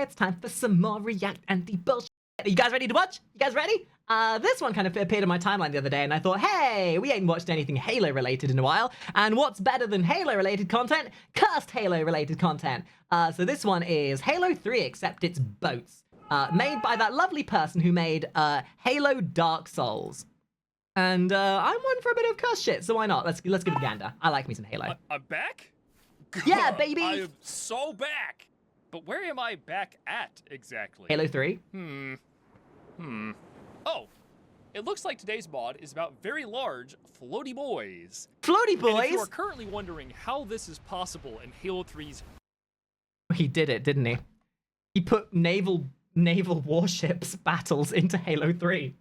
It's time for some more React anti-bullshit. Are you guys ready to watch? You guys ready? This one kind of appeared on my timeline the other day, and I thought, hey, we ain't watched anything Halo-related in a while, and what's better than Halo-related content? Cursed Halo-related content. So this one is Halo 3, except it's boats. Made by that lovely person who made Halo Dark Souls. And I'm one for a bit of cuss shit, so why not? Let's give it a gander. I like me some Halo. I'm back? Yeah, baby! I am so back! But where am I back at, exactly? Halo 3? Oh, it looks like today's mod is about very large floaty boys. Floaty boys? And if you are currently wondering how this is possible in Halo 3's... He did it, didn't he? He put naval warships battles into Halo 3.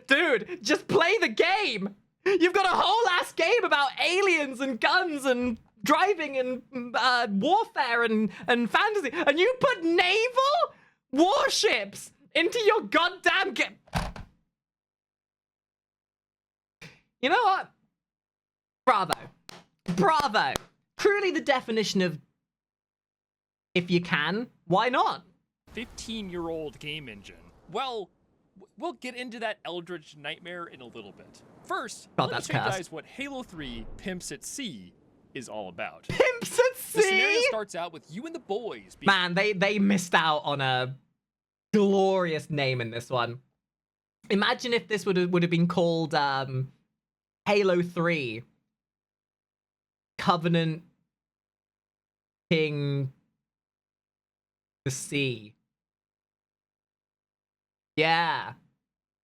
Dude, just play the game! You've got a whole ass game about aliens and guns and driving and warfare and fantasy, and you put naval warships into your goddamn game. You know what? Bravo. Bravo. Truly the definition of if you can, why not? 15-year-old game engine. Well, we'll get into that Eldritch Nightmare in a little bit. First, let me show you guys what Halo 3 Pimps at Sea is all about. Pimps at Sea? The scenario starts out with you and the boys. Man, they missed out on a glorious name in this one. Imagine if this would have been called Halo 3 Covenant King the Sea. Yeah.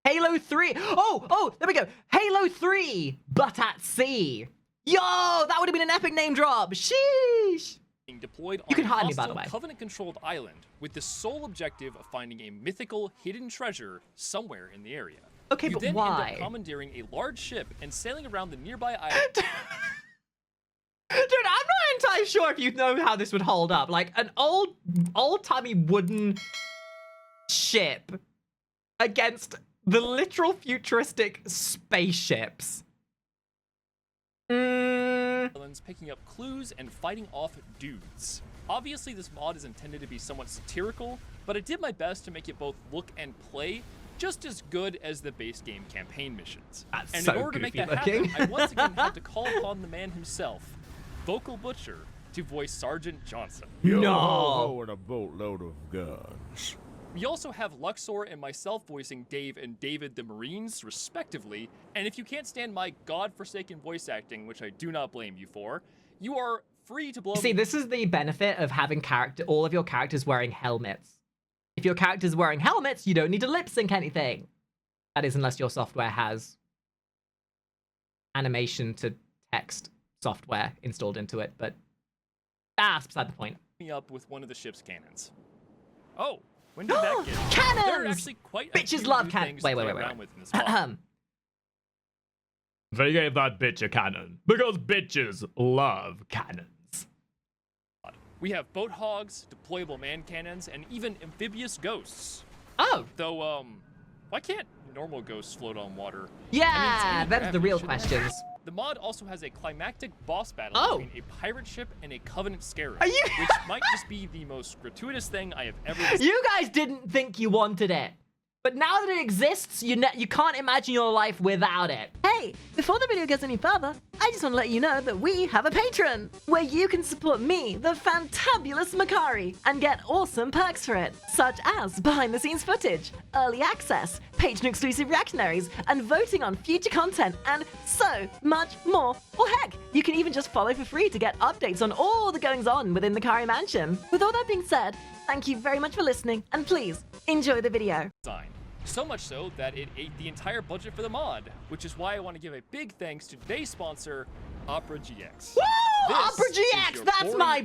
Halo 3. Oh, there we go. Halo 3 But at Sea. Yo, that would have been an epic name drop. Sheesh. Deployed you on can a hide me, by the hostile way. Covenant-controlled island with the sole objective of finding a mythical hidden treasure somewhere in the area. Okay, you but then why? end up commandeering a large ship and sailing around the nearby island. Dude, I'm not entirely sure if you know how this would hold up. Like an old-timey wooden ship against the literal futuristic spaceships. Islands picking up clues and fighting off dudes. Obviously, this mod is intended to be somewhat satirical, but I did my best to make it both look and play just as good as the base game campaign missions. That's and so in order to make that looking. happen, I once again had to call upon the man himself, Vocal Butcher, to voice Sergeant Johnson. No. And a boatload of guns. We also have Luxor and myself voicing Dave and David the Marines, respectively, and if you can't stand my godforsaken voice acting, which I do not blame you for, you are free to blow See, this is the benefit of having all of your characters wearing helmets. If your character's wearing helmets, you don't need to lip sync anything. That is, unless your software has animation to text software installed into it, but that's beside the point. Me up with one of the ship's cannons. Oh, when did that get? Cannons! There are actually quite a Bitches few love new cannons. things to Wait. play around with in this mod. They gave that bitch a cannon because bitches love cannons. We have boat hogs, deployable man cannons, and even amphibious ghosts. Oh, Though, why can't normal ghosts float on water? yeah, it's that's the real shouldn't it? questions. The mod also has a climactic boss battle Oh. between a pirate ship and a Covenant Scarab, Are you- which might just be the most gratuitous thing I have ever seen. You guys didn't think you wanted it. But now that it exists, you can't imagine your life without it. Hey, before the video goes any further, I just want to let you know that we have a Patron, where you can support me, the fantabulous Makari, and get awesome perks for it, such as behind-the-scenes footage, early access, patron-exclusive reactionaries, and voting on future content, and so much more. Or heck, you can even just follow for free to get updates on all the goings-on within the Kari Mansion. With all that being said, thank you very much for listening, and please, enjoy the video. Design. So much so that it ate the entire budget for the mod, which is why I want to give a big thanks to today's sponsor, Opera GX. Woo! This Opera is GX! your That's boring my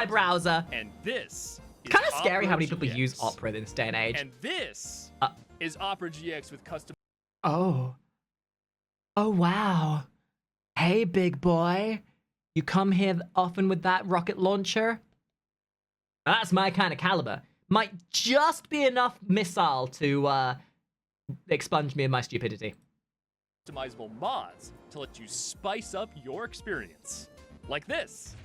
old browser. And this is Kind of scary how many Opera people GX. use Opera in this day and age. And this is Opera GX with custom. Oh. Oh, wow. Hey, big boy. You come here often with that rocket launcher? That's my kind of caliber. Might just be enough missile to expunge me of my stupidity. Customizable mods to let you spice up your experience. Like this.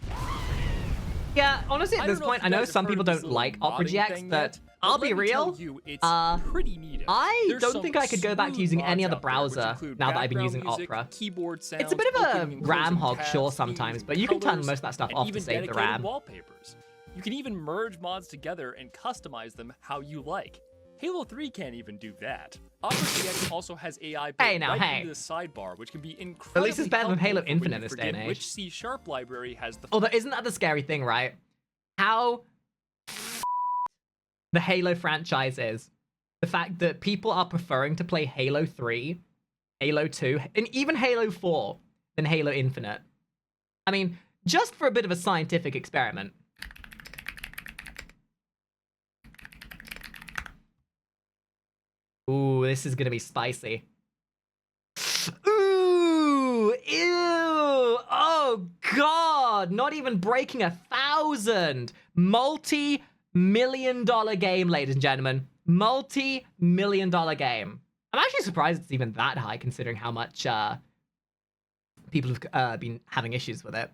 Yeah, honestly, at I this don't know if point, you I know guys have some heard people of this don't little like modding OperaGX, thing but yet, I'll let be me tell real. you, it's uh, pretty neat. I There's don't some think I could go back to smooth using any mods other out there, which browser include now that I've been background using music, Opera. keyboard sounds, It's a bit of opening a and RAM closing hog, tabs, sure, themes, sometimes, and but you can turn colors, most of that stuff and off to even save the dedicated RAM. wallpapers. You can even merge mods together and customize them how you like. Halo 3 can't even do that. OperaGX also has AI built into the sidebar, which can be incredibly At least it's better than Halo helpful for when Infinite you this day and forget age. which C# library has the Although, isn't that the scary thing, right? How the Halo franchise is. The fact that people are preferring to play Halo 3, Halo 2, and even Halo 4 than Halo Infinite. I mean, just for a bit of a scientific experiment. Ooh, this is gonna be spicy. Ooh, ew, oh god, not even breaking 1,000. Multi-million-dollar game, ladies and gentlemen. Multi-million-dollar game. I'm actually surprised it's even that high, considering how much people have been having issues with it.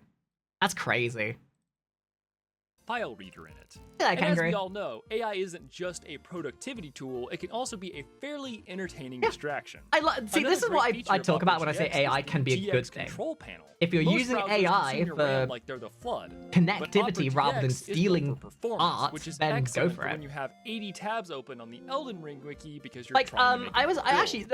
That's crazy. file reader in it. Yeah, I and can as agree. we all know, AI isn't just a productivity tool, it can also be a fairly entertaining distraction. See, this is what I talk about when I say AI can be a good thing. Control panel. If you're Most using browsers AI consume your for RAM like they're the flood, connectivity but rather than OperaGX is built stealing for performance, art, which is then go excellent for it. when you have 80 tabs open on the Elden Ring wiki because you're Like, trying to make I it actually,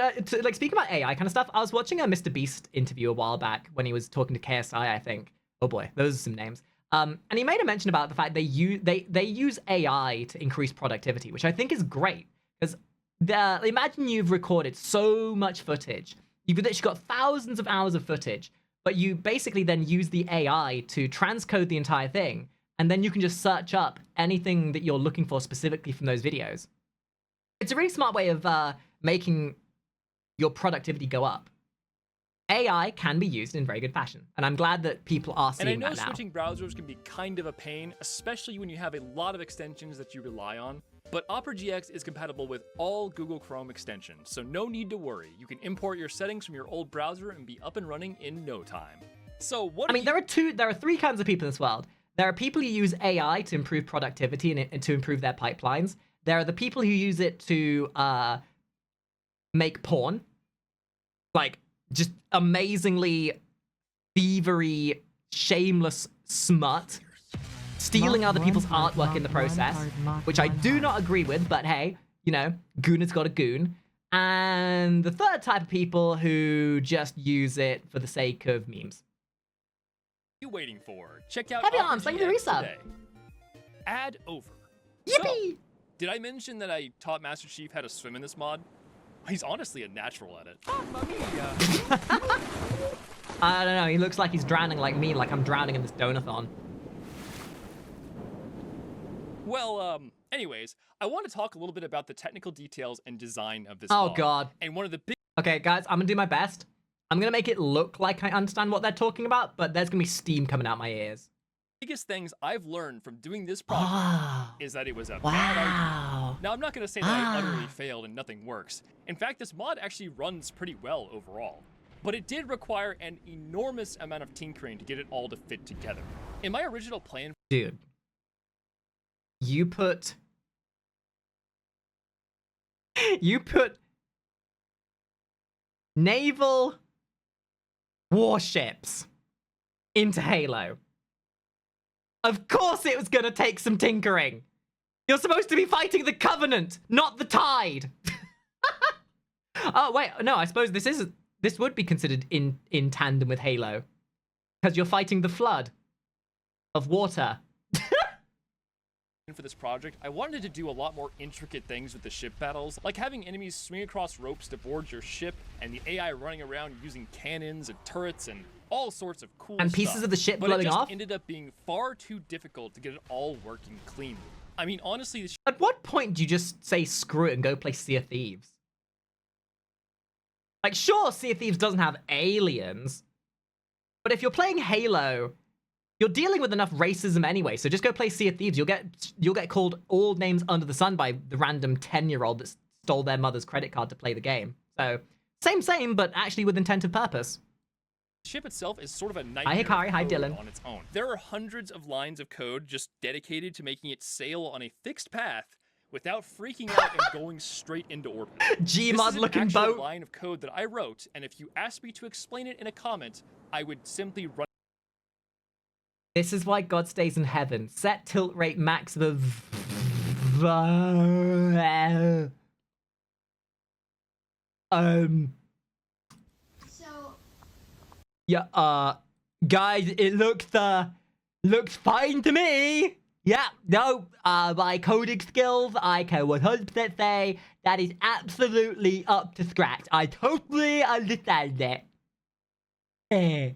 like, speaking about AI kind of stuff, I was watching a Mr. Beast interview a while back when he was talking to KSI, I think. Oh boy, those are some names. And he made a mention about the fact they use AI to increase productivity, which I think is great. Because imagine you've recorded so much footage. You've literally got thousands of hours of footage, but you basically then use the AI to transcode the entire thing, and then you can just search up anything that you're looking for specifically from those videos. It's a really smart way of making your productivity go up. AI can be used in very good fashion, and I'm glad that people are seeing and I know that now. switching browsers can be kind of a pain, especially when you have a lot of extensions that you rely on, but OperaGX is compatible with all Google Chrome extensions, so no need to worry. You can import your settings from your old browser and be up and running in no time. So what there are three kinds of people in this world. There are people who use AI to improve productivity and to improve their pipelines. There are the people who use it to make porn, like just amazingly thievery, shameless smut, stealing other people's artwork in the process, which I do not agree with, but hey, you know, goon has got a goon. And the third type of people who just use it for the sake of memes. What are you waiting for? Check out Heavy Arms, thank you for the OperaGX resub. today. Add over. Yippee! So, did I mention that I taught Master Chief how to swim in this mod? He's honestly a natural at it. I don't know, he looks like he's drowning like me, like I'm drowning in this donathon. Well, anyways, I want to talk a little bit about the technical details and design of this Oh mod. god. And one of the Okay, guys, I'm gonna do my best. I'm gonna make it look like I understand what they're talking about, but there's gonna be steam coming out my ears. biggest things I've learned from doing this project Oh, is that it was a bad wow. idea. Now, I'm not going to say that I utterly failed and nothing works. In fact, this mod actually runs pretty well overall. But it did require an enormous amount of tinkering to get it all to fit together. In my original plan... Dude. You put naval warships into Halo. Of course it was gonna take some tinkering. You're supposed to be fighting the Covenant, not the Tide. Oh, wait, no, I suppose this would be considered in tandem with Halo. Because you're fighting the flood of water. For this project, I wanted to do a lot more intricate things with the ship battles, like having enemies swing across ropes to board your ship, and the AI running around using cannons and turrets and all sorts of cool And stuff. pieces of the ship but blowing it just off? ended up being far too difficult to get it all working cleanly. I mean, honestly, the At what point do you just say screw it and go play Sea of Thieves? Like, sure, Sea of Thieves doesn't have aliens, but if you're playing Halo, you're dealing with enough racism anyway, so just go play Sea of Thieves. You'll get called all names under the sun by the random 10-year-old that stole their mother's credit card to play the game. So, same, but actually with intent of purpose. ship itself is sort of a Hi, nightmare Hikari. Hi, of code Dylan. on its own. There are hundreds of lines of code just dedicated to making it sail on a fixed path without freaking out and going straight into orbit. Gmod looking This is an actual boat. line of code that I wrote, and if you asked me to explain it in a comment, I would simply run. This is why God stays in heaven. Set tilt rate max the. So, Yeah, guys, it looks fine to me. Yeah, no, my coding skills, I can 100% say that is absolutely up to scratch. I totally understand it. Eh.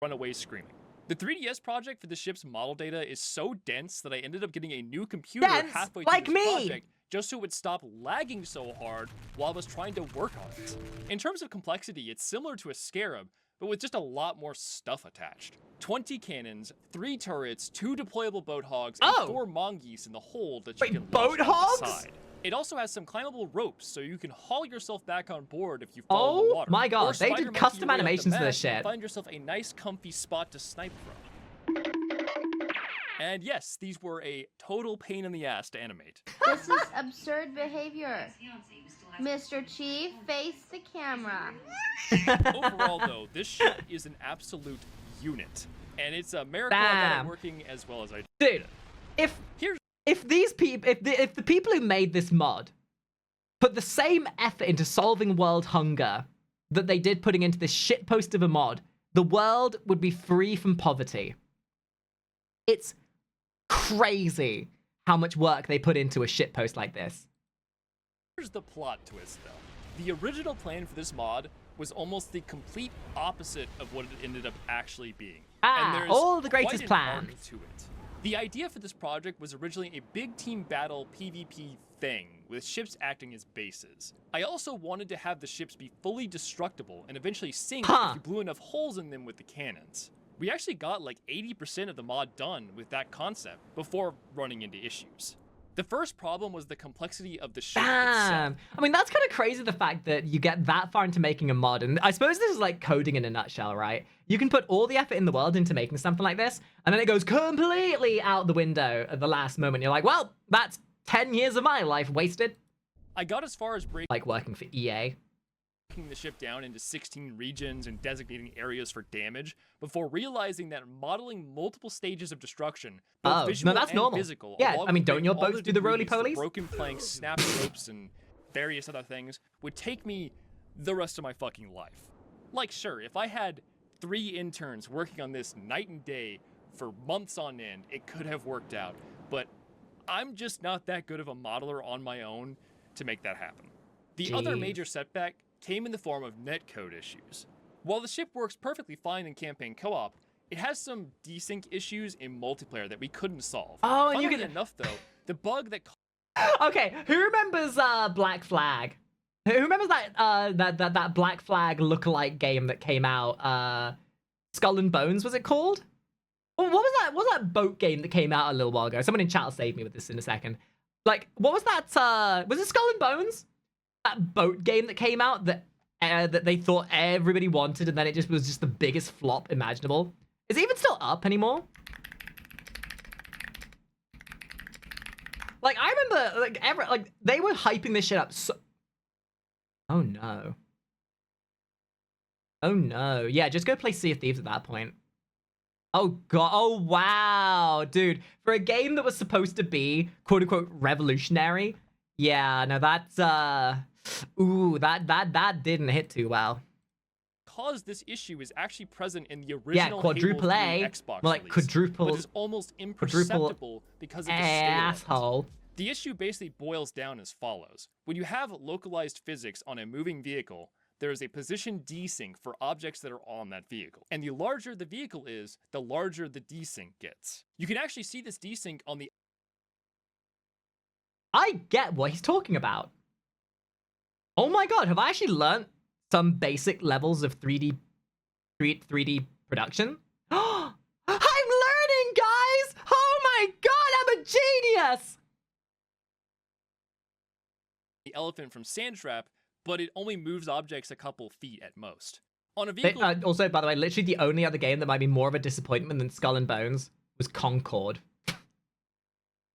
Run away screaming. The 3DS project for the ship's model data is so dense that I ended up getting a new computer Dense, halfway like through this me. project just so it would stop lagging so hard while I was trying to work on it. In terms of complexity, it's similar to a Scarab, but with just a lot more stuff attached. 20 cannons, 3 turrets, 2 deployable boat hogs, and Oh. 4 mongoose in the hold that Wait, you can boat launch from the hogs? side. It also has some climbable ropes, so you can haul yourself back on board if you fall in the Oh water. my Or god, they did Spider-Man custom your way up the animations for this mast and shit. Find yourself a nice, comfy spot to snipe from. And yes, these were a total pain in the ass to animate. this is absurd behavior. Mr. Chief, face the camera. Overall, though, this ship is an absolute unit, and it's a miracle I got Damn. it working as well as I did. Dude, Here's if these people, if the people who made this mod put the same effort into solving world hunger that they did putting into this shitpost of a mod, the world would be free from poverty. It's crazy how much work they put into a shitpost like this. Here's the plot twist, though. The original plan for this mod was almost the complete opposite of what it ended up actually being. Ah, and there's all the greatest quite an arc plans. to it. The idea for this project was originally a big team battle PvP thing, with ships acting as bases. I also wanted to have the ships be fully destructible and eventually sink Huh. if you blew enough holes in them with the cannons. We actually got like 80% of the mod done with that concept before running into issues. The first problem was the complexity of the ship Damn. itself. I mean, that's kind of crazy, the fact that you get that far into making a mod. And I suppose this is like coding in a nutshell, right? You can put all the effort in the world into making something like this, and then it goes completely out the window at the last moment. You're like, well, that's 10 years of my life wasted. I got as far as breaking Like working for EA. the ship down into 16 regions and designating areas for damage before realizing that modeling multiple stages of destruction, both Oh, no, visual that's and normal. physical, Yeah, along I mean, with don't bringing your all boats do the debris, roly-polies? broken planks, snapped ropes, and various other things, would take me the rest of my fucking life. Like, sure, if I had 3 interns working on this night and day for months on end, it could have worked out, but I'm just not that good of a modeler on my own to make that happen. The other Jeez. major setback came in the form of netcode issues. While the ship works perfectly fine in campaign co-op, it has some desync issues in multiplayer that we couldn't solve. Oh, and you Funnily can- enough, though, the bug that Okay, who remembers Black Flag? Who remembers that Black Flag lookalike game that came out? Skull and Bones, was it called? Well, what was that? What was that boat game that came out a little while ago? Someone in chat will save me with this in a second. Like, what was that? Was it Skull and Bones? That boat game that came out that that they thought everybody wanted, and then it just was just the biggest flop imaginable. Is it even still up anymore? Like, I remember, like they were hyping this shit up so. Oh no. Oh no. Yeah, just go play Sea of Thieves at that point. Oh god. Oh wow, dude. For a game that was supposed to be quote unquote revolutionary, yeah, no, that's ooh, that didn't hit too well. caused this issue is actually present in the Yeah, original quadruple Halo 3 A, Xbox more like release, quadruple, but is almost imperceptible because of the scale of it. asshole. The issue basically boils down as follows. When you have localized physics on a moving vehicle, there is a position desync for objects that are on that vehicle. And the larger the vehicle is, the larger the desync gets. You can actually see this desync on the I get what he's talking about. Oh my god, have I actually learnt some basic levels of 3D production? I'm learning, guys! Oh my god, I'm a genius! elephant from Sandtrap, but it only moves objects a couple feet at most. On a vehicle Also, by the way, literally the only other game that might be more of a disappointment than Skull and Bones was Concord.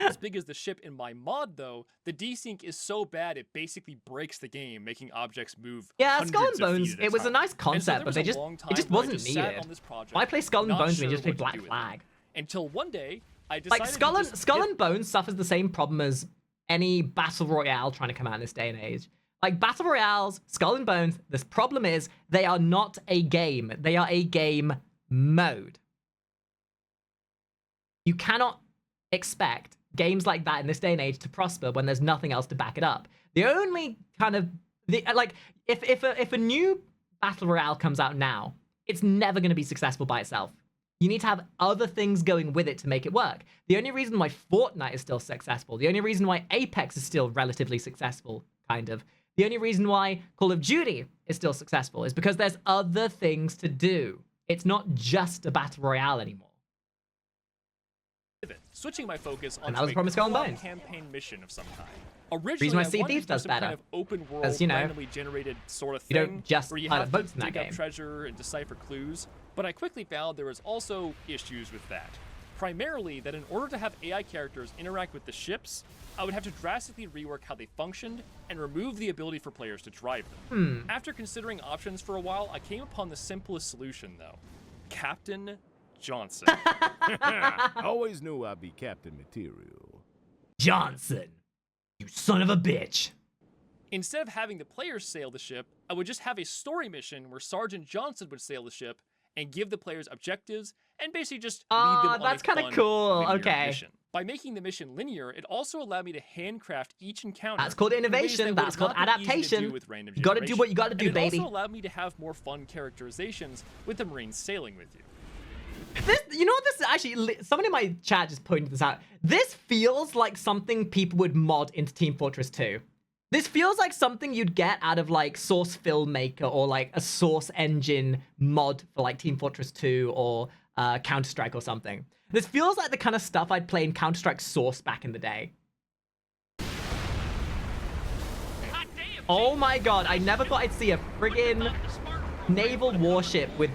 as big as the ship in my mod, though, the desync is so bad it basically breaks the game, making objects move. Yeah, hundreds Skull and of Bones, feet at a it was a time. nice And so concept, there but was they a just long it time just where I wasn't just sat needed. on this project, Why play Skull and not Bones when you sure just play what to Black do with it. Flag? Until one day, I decided Like to Skull and Bones suffers the same problem as any battle royale trying to come out in this day and age. Like battle royales, Skull and Bones, this problem is they are not a game. They are a game mode. You cannot expect games like that in this day and age to prosper when there's nothing else to back it up. The only kind of if a new battle royale comes out now, it's never going to be successful by itself. You need to have other things going with it to make it work. The only reason why Fortnite is still successful, the only reason why Apex is still relatively successful, kind of, the only reason why Call of Duty is still successful is because there's other things to do. It's not just a battle royale anymore. Switching my focus And onto that was a Promised Skull and co-op Bones. campaign mission of some kind. Originally, Reason why I Sea wanted Thieves to do does some better. kind of open world, 'Cause, you know, randomly generated sort of you thing, don't just where you pilot have boats to in that dig up game. treasure and decipher clues. But I quickly found there was also issues with that. Primarily, that in order to have AI characters interact with the ships, I would have to drastically rework how they functioned and remove the ability for players to drive them. After considering options for a while, I came upon the simplest solution, though: Captain Johnson. Always knew I'd be Captain Material. Johnson, you son of a bitch. Instead of having the players sail the ship, I would just have a story mission where Sergeant Johnson would sail the ship and give the players objectives and basically just lead them on that's a kinda fun, cool, linear okay. mission. By making the mission linear, it also allowed me to handcraft each encounter. That's called in ways innovation, that would that's have called not been easy to adaptation. do with random You gotta do what you gotta do, generation. And baby. it also allowed me to have more fun characterizations with the Marines sailing with you. This, you know what this actually, someone in my chat just pointed this out. This feels like something people would mod into Team Fortress 2. This feels like something you'd get out of like Source Filmmaker or like a Source Engine mod for like Team Fortress 2 or Counter-Strike or something. This feels like the kind of stuff I'd play in Counter-Strike Source back in the day. Oh my god, I never thought I'd see a friggin' naval warship with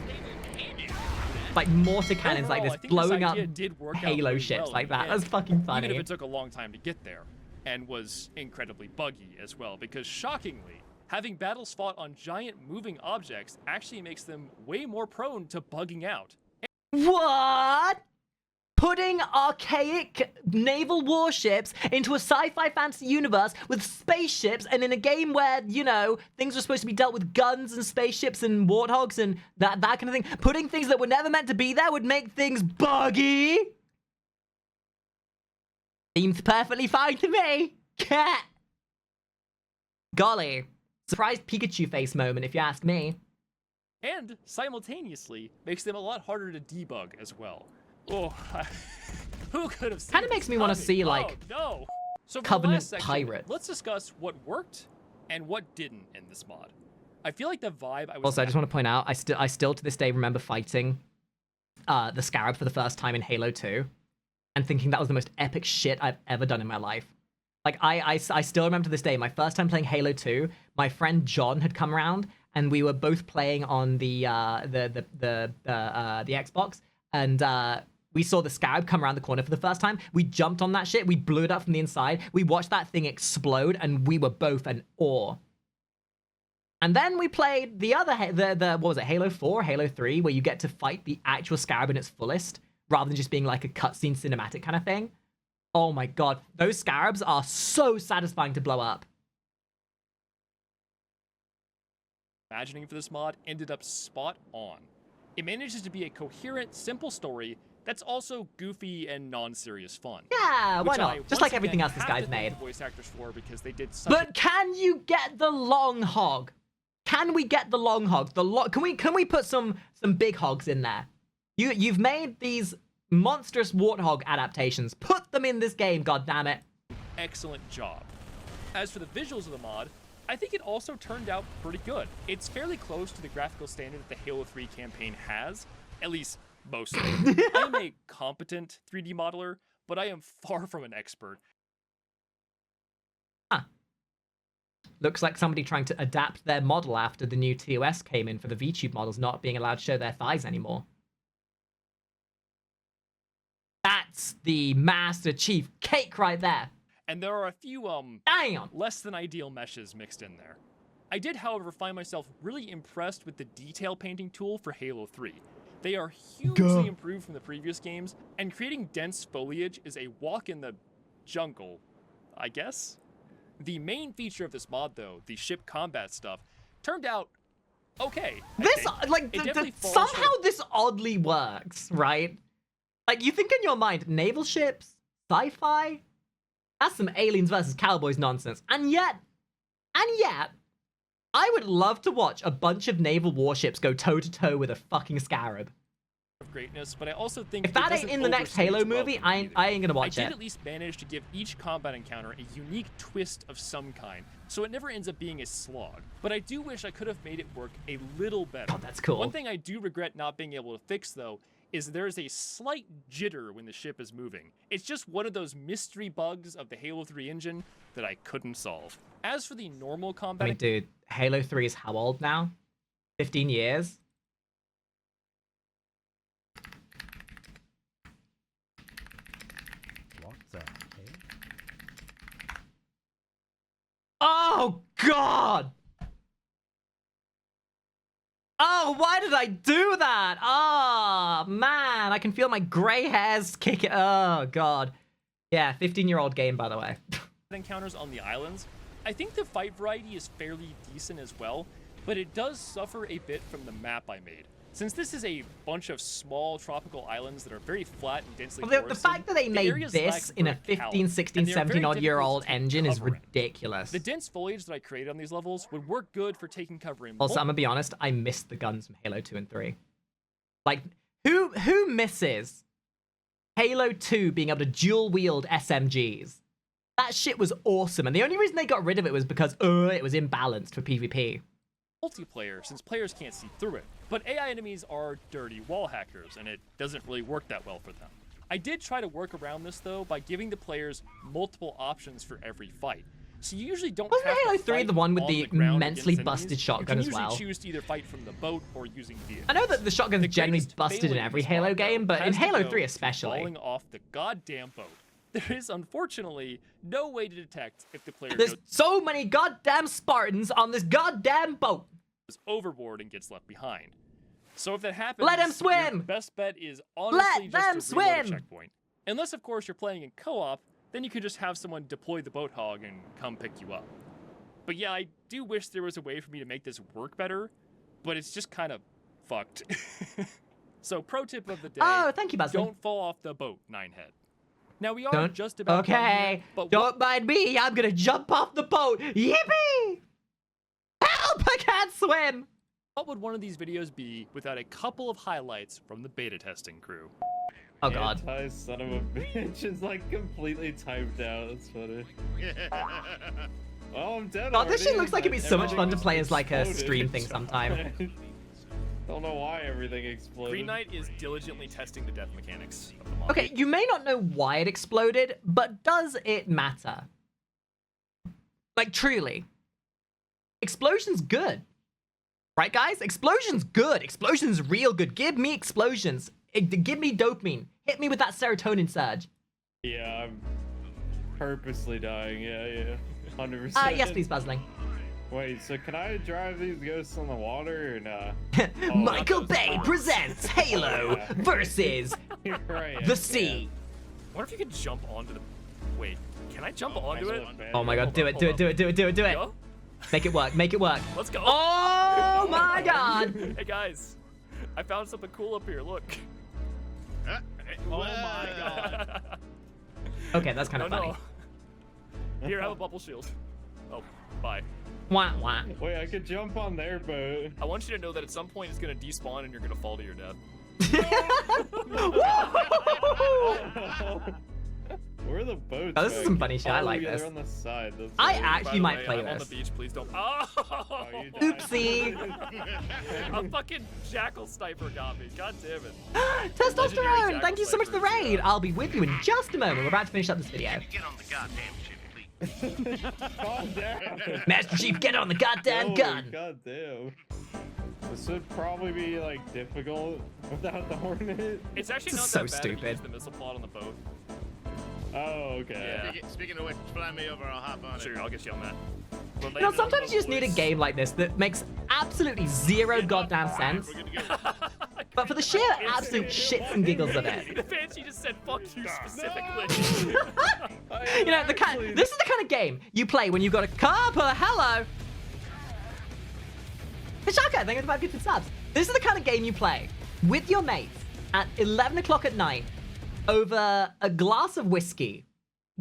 like mortar cannons like Overall, this I think blowing up idea did work out Halo really ships well like in that. the That's end, fucking funny. Even if it took a long time to get there, and was incredibly buggy as well, because shockingly, having battles fought on giant moving objects actually makes them way more prone to bugging out. What? Putting archaic naval warships into a sci-fi fantasy universe with spaceships, and in a game where, you know, things are supposed to be dealt with guns and spaceships and warthogs and that kind of thing, putting things that were never meant to be there would make things buggy? Seems perfectly fine to me. Cat. Golly. Surprised Pikachu face moment, if you ask me. And simultaneously makes them a lot harder to debug as well. Oh, who could have seen Kinda makes this me wanna coming? see, like, Oh, no. So for the Covenant last section, Pirates. let's discuss what worked and what didn't in this mod. I feel like the vibe I was Also, I just want to point out, I still to this day remember fighting the Scarab for the first time in Halo 2 and thinking that was the most epic shit I've ever done in my life. Like, I still remember to this day, my first time playing Halo 2, my friend John had come around and we were both playing on the Xbox, and we saw the Scarab come around the corner for the first time. We jumped on that shit, we blew it up from the inside, we watched that thing explode, and we were both in awe. And then we played the other, what was it, Halo 4, Halo 3, where you get to fight the actual Scarab in its fullest, rather than just being like a cutscene cinematic kind of thing. Oh my god, those Scarabs are so satisfying to blow up. imagining for this mod ended up spot on. It manages to be a coherent, simple story that's also goofy and non-serious fun. Yeah, why which I, not? Just like once everything again, else this have guy's to thank made. the voice actors for, because they did such But can you get the long hog? Can we get the long hog? Can we put some big hogs in there? You've made these monstrous warthog adaptations. Put them in this game, goddammit. excellent job. As for the visuals of the mod, I think it also turned out pretty good. It's fairly close to the graphical standard that the Halo 3 campaign has, at least mostly. I'm a competent 3D modeler, but I am far from an expert. Looks like somebody trying to adapt their model after the new TOS came in for the VTube models not being allowed to show their thighs anymore. That's the Master Chief cake right there. And there are a few, Damn! less than ideal meshes mixed in there. I did, however, find myself really impressed with the detail painting tool for Halo 3. They are hugely improved from the previous games, and creating dense foliage is a walk in the jungle, I guess? The main feature of this mod, though, the ship combat stuff, turned out okay. This, like, somehow this oddly works, right? Like, you think in your mind, naval ships, sci-fi, that's some aliens versus cowboys nonsense. And yet, I would love to watch a bunch of naval warships go toe-to-toe with a fucking Scarab. Greatness, but I also think if that ain't in the next Halo movie, I ain't gonna watch it. I did at least manage to give each combat encounter a unique twist of some kind, so it never ends up being a slog. But I do wish I could have made it work a little better. Oh, that's cool. One thing I do regret not being able to fix, though, is there's a slight jitter when the ship is moving. It's just one of those mystery bugs of the Halo 3 engine that I couldn't solve. As for the normal combat... I mean, dude, Halo 3 is how old now? 15 years? Oh, God! Oh, why did I do that? Oh, man, I can feel my gray hairs kicking. Oh, God. Yeah, 15-year-old game, by the way. Encounters on the islands. I think the fight variety is fairly decent as well, but it does suffer a bit from the map I made. Since this is a bunch of small tropical islands that are very flat and densely forested, the fact that they made this in a 15, 16, 17-odd-year-old engine is ridiculous. The dense foliage that I created on these levels would work good for taking cover in... Also, I'm gonna be honest, I missed the guns from Halo 2 and 3. Like, who misses Halo 2 being able to dual-wield SMGs? That shit was awesome, and the only reason they got rid of it was because, it was imbalanced for PvP. Multiplayer, since players can't see through it. But AI enemies are dirty wall hackers, and it doesn't really work that well for them. I did try to work around this, though, by giving the players multiple options for every fight. So you usually don't have Halo to 3 fight the one with on the ground immensely against busted enemies. shotgun as well? You can usually choose to either fight from the boat or using vehicles. I know that the shotgun's generally greatest busted in failing every in this Halo mod, game, though, but in has to Halo go 3 to especially. falling off the goddamn boat. There is, unfortunately, no way to detect if the player There's goes so many goddamn Spartans on this goddamn boat. overboard and gets left behind. So if that happens, Let him your swim! best bet is honestly Let them just to reload a swim! checkpoint. Unless, of course, you're playing in co-op, then you could just have someone deploy the boat hog and come pick you up. But yeah, I do wish there was a way for me to make this work better, but it's just kind of fucked. So pro tip of the day, Oh, thank you, Buzzley. don't fall off the boat, Ninehead. Now we are just about done Okay, here, but don't mind me. I'm gonna jump off the boat. Yippee! Help! I can't swim. what would one of these videos be without a couple of highlights from the beta testing crew? Oh God. Son of a bitch is like completely typed out. That's funny. Oh, I'm dead. Oh, this shit already. looks like it'd be so much fun to Everything play as like a exploded. stream thing sometime. Don't know why everything exploded. Green Knight is diligently testing the death mechanics of the mod. Okay, you may not know why it exploded, but does it matter? Like, truly. Explosion's good. Right, guys? Explosion's good. Explosion's real good. Give me explosions. Give me dopamine. Hit me with that serotonin surge. Yeah, I'm purposely dying. Yeah. 100%. Yes, please, Buzzling. Wait, so can I drive these ghosts on the water or nah? Michael Bay presents Halo versus Right, the sea. What if you could jump onto the... Wait, can I jump onto it? Oh my God, do it. Go? Make it work, make it work. Let's go. Oh my God. Hey guys, I found something cool up here, look. Oh my god. Okay, that's kind of funny. No. Here, have a bubble shield. Oh, bye. Wah, wah. Wait, I could jump on their boat. I want you to know that at some point it's gonna despawn and you're gonna fall to your death. Where are the boats? Oh, this is back? some funny shit. I like yeah, this. They're on the side. That's I right. actually By the might way, play I'm on the this. beach, please don't. Oh! You died. Oopsie. A fucking jackal sniper got me. God damn it. Testosterone! Thank you so much for the raid. I'll be with you in just a moment. We're about to finish up this video. Get on the goddamn ship, please. Calm down. Master Chief, get on the goddamn gun. God damn. This would probably be like difficult without the Hornet. It's actually This not is so that bad if you stupid. use the missile pod on the boat. Oh, okay. Yeah. Speaking of which, fly me over, I'll hop on Sure, it. I'll get you on that. You know, sometimes you just need a game like this that makes absolutely zero goddamn sense. We're good to go. But for the sheer absolute shits and giggles of it, The Banshee just said fuck you specifically. you know, this is the kind of game you play when you've got a carper. Hello. Hishaka, thank you for the 5 gifted subs. This is the kind of game you play with your mates at 11 o'clock at night over a glass of whiskey,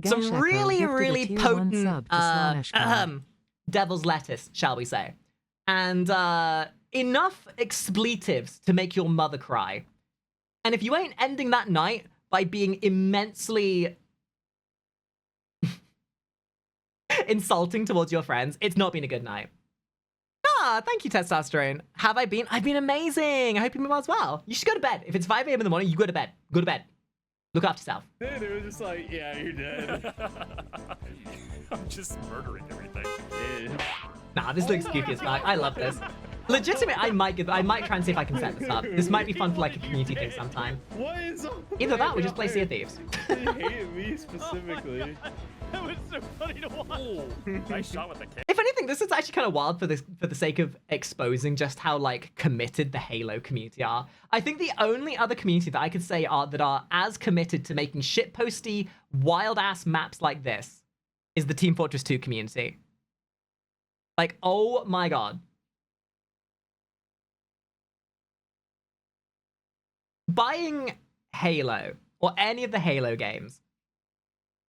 some Gashako really, gifted a really tier 1 potent sub to Slanesh God. devil's lettuce, shall we say, and enough expletives to make your mother cry. And if you ain't ending that night by being immensely insulting towards your friends, it's not been a good night. Ah, thank you, Testosterone. Have I been? I've been amazing. I hope you've been well as well. You should go to bed. If it's 5 a.m. in the morning, you go to bed. Go to bed. Look after yourself. Dude, it was just like, yeah, you're dead. I'm just murdering everything. Yeah. Nah, this looks goofy as fuck. I love this. Legitimately, I might try and see if I can set this up. This might be fun for like a community thing sometime. What is up? Either that, or just play Sea of Thieves. You hate me specifically. That was so funny to watch. Nice shot with the kick. If anything, this is actually kind of wild for the sake of exposing just how like committed the Halo community are. I think the only other community that I could say that are as committed to making shitposty, wild ass maps like this is the Team Fortress 2 community. Like, oh my god. Buying Halo, or any of the Halo games,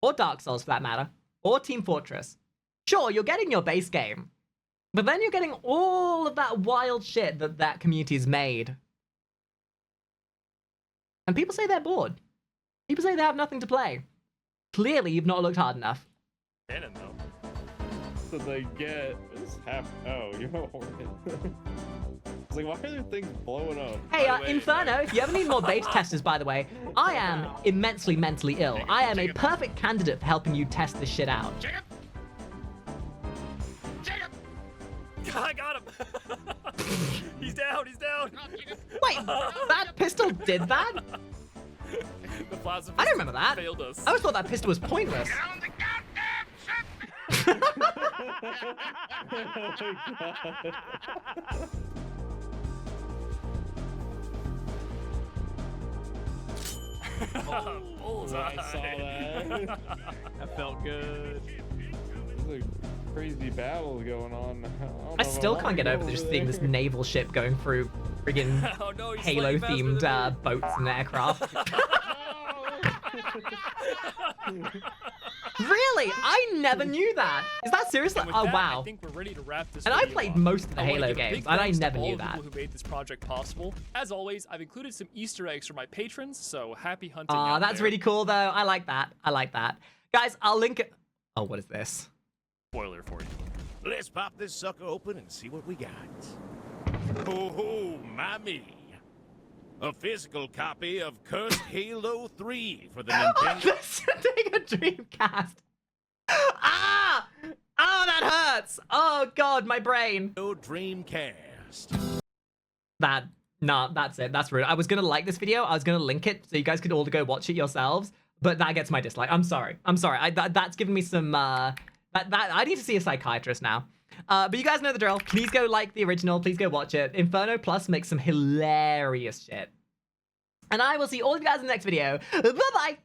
or Dark Souls for that matter, or Team Fortress, sure, you're getting your base game, but then you're getting all of that wild shit that community has made. And people say they're bored. People say they have nothing to play. Clearly, you've not looked hard enough. Cannon though. So they get this half. Oh, you're a Hornet. It's like, why are there things blowing up? Hey, By the way, Inferno, if you ever need more beta testers, by the way, I am immensely mentally ill. I am a perfect candidate for helping you test this shit out. I got him. He's down. He's down. Wait, that pistol did that? The plasma I don't remember that. failed us. I always thought that pistol was pointless. Bullseye. I saw that. That felt good. There's a crazy battle going on. I still can't get over just seeing this naval ship going through friggin' Oh no, he's Halo-themed slightly faster boats and aircraft. Really? I never knew that. Is that seriously? than me. Oh, With that, wow. I think we're ready to wrap this And I video played off. most of the I wanna Halo give a big games, and I thanks to never all knew the that. people who made this project possible. As always, I've included some Easter eggs for my patrons, so happy hunting. Aw, out that's there. really cool, though. I like that. I like that. Guys, I'll link it. Oh, what is this? Spoiler for you. Let's pop this sucker open and see what we got. Oh, mommy. A physical copy of Cursed Halo 3 for the Nintendo. Visiting a Dreamcast. Ah! Oh, that hurts. Oh, God, my brain. Dreamcast. That's it. That's rude. I was going to like this video. I was going to link it so you guys could all go watch it yourselves. But that gets my dislike. I'm sorry. That's given me some... I need to see a psychiatrist now. But you guys know the drill. Please go like the original. Please go watch it. Inferno Plus makes some hilarious shit. And I will see all of you guys in the next video. Bye-bye.